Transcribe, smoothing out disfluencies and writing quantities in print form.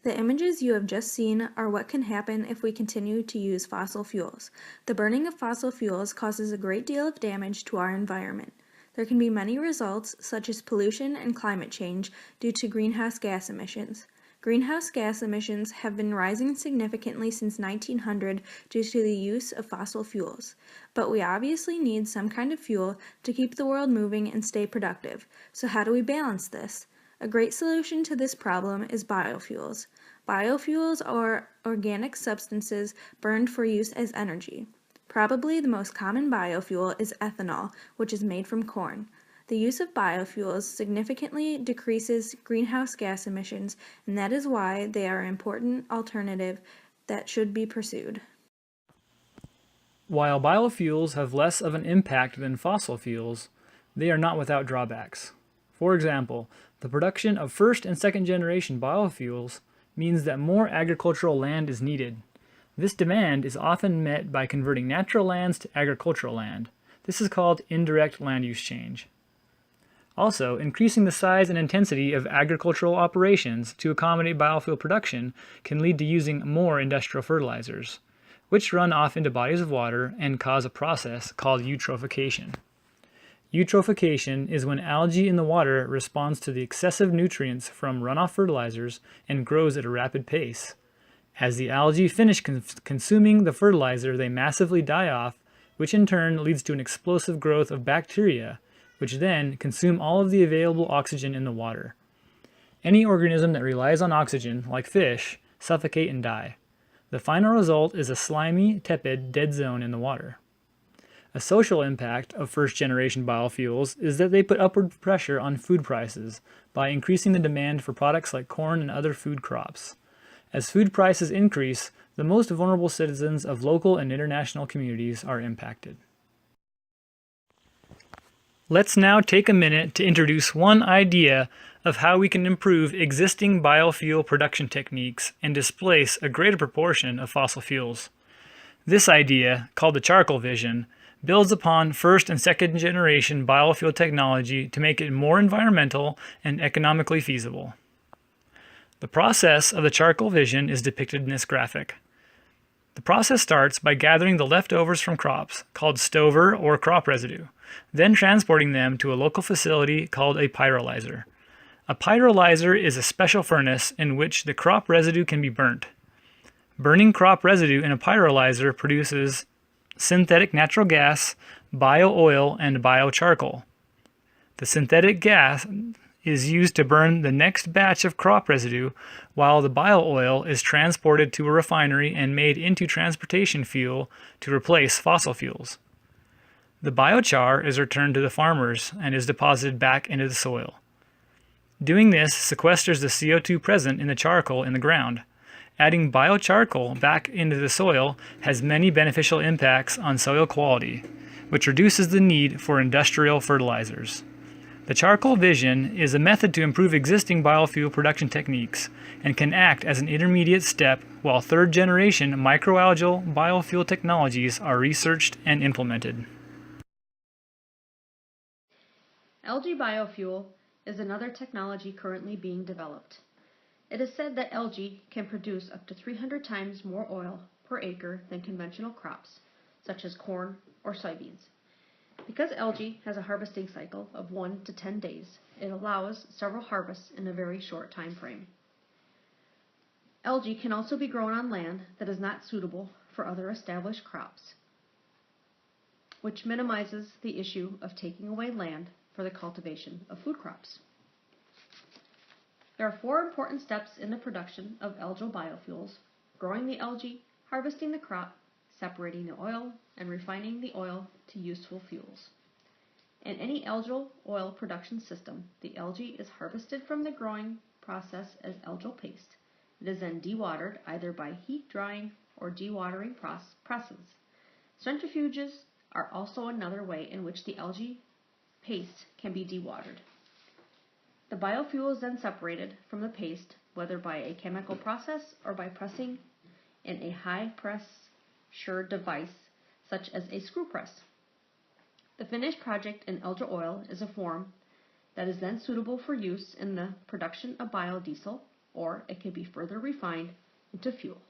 The images you have just seen are what can happen if we continue to use fossil fuels. The burning of fossil fuels causes a great deal of damage to our environment. There can be many results, such as pollution and climate change, due to greenhouse gas emissions. Greenhouse gas emissions have been rising significantly since 1900 due to the use of fossil fuels. But we obviously need some kind of fuel to keep the world moving and stay productive. So how do we balance this? A great solution to this problem is biofuels. Biofuels are organic substances burned for use as energy. Probably the most common biofuel is ethanol, which is made from corn. The use of biofuels significantly decreases greenhouse gas emissions, and that is why they are an important alternative that should be pursued. While biofuels have less of an impact than fossil fuels, they are not without drawbacks. For example, the production of first and second generation biofuels means that more agricultural land is needed. This demand is often met by converting natural lands to agricultural land. This is called indirect land use change. Also, increasing the size and intensity of agricultural operations to accommodate biofuel production can lead to using more industrial fertilizers, which run off into bodies of water and cause a process called eutrophication. Eutrophication is when algae in the water responds to the excessive nutrients from runoff fertilizers and grows at a rapid pace. As the algae finish consuming the fertilizer, they massively die off, which in turn leads to an explosive growth of bacteria, which then consume all of the available oxygen in the water. Any organism that relies on oxygen, like fish, suffocate and die. The final result is a slimy, tepid, dead zone in the water. A social impact of first-generation biofuels is that they put upward pressure on food prices by increasing the demand for products like corn and other food crops. As food prices increase, the most vulnerable citizens of local and international communities are impacted. Let's now take a minute to introduce one idea of how we can improve existing biofuel production techniques and displace a greater proportion of fossil fuels. This idea, called the charcoal vision, builds upon first and second generation biofuel technology to make it more environmental and economically feasible. The process of the charcoal vision is depicted in this graphic. The process starts by gathering the leftovers from crops, called stover or crop residue, then transporting them to a local facility called a pyrolyzer. A pyrolyzer is a special furnace in which the crop residue can be burnt. Burning crop residue in a pyrolyzer produces synthetic natural gas, bio-oil, and biocharcoal. The synthetic gas is used to burn the next batch of crop residue, while the bio-oil is transported to a refinery and made into transportation fuel to replace fossil fuels. The biochar is returned to the farmers and is deposited back into the soil. Doing this sequesters the CO2 present in the charcoal in the ground. Adding biocharcoal back into the soil has many beneficial impacts on soil quality, which reduces the need for industrial fertilizers. The charcoal vision is a method to improve existing biofuel production techniques and can act as an intermediate step while third-generation microalgal biofuel technologies are researched and implemented. Algae biofuel is another technology currently being developed. It is said that algae can produce up to 300 times more oil per acre than conventional crops, such as corn or soybeans. Because algae has a harvesting cycle of 1 to 10 days, it allows several harvests in a very short time frame. Algae can also be grown on land that is not suitable for other established crops, which minimizes the issue of taking away land for the cultivation of food crops. There are 4 important steps in the production of algal biofuels: growing the algae, harvesting the crop, separating the oil, and refining the oil to useful fuels. In any algal oil production system, the algae is harvested from the growing process as algal paste. It is then dewatered either by heat drying or dewatering presses. Centrifuges are also another way in which the algae paste can be dewatered. The biofuel is then separated from the paste, whether by a chemical process or by pressing in a high-pressure device such as a screw press. The finished product in algal oil is a form that is then suitable for use in the production of biodiesel, or it can be further refined into fuel.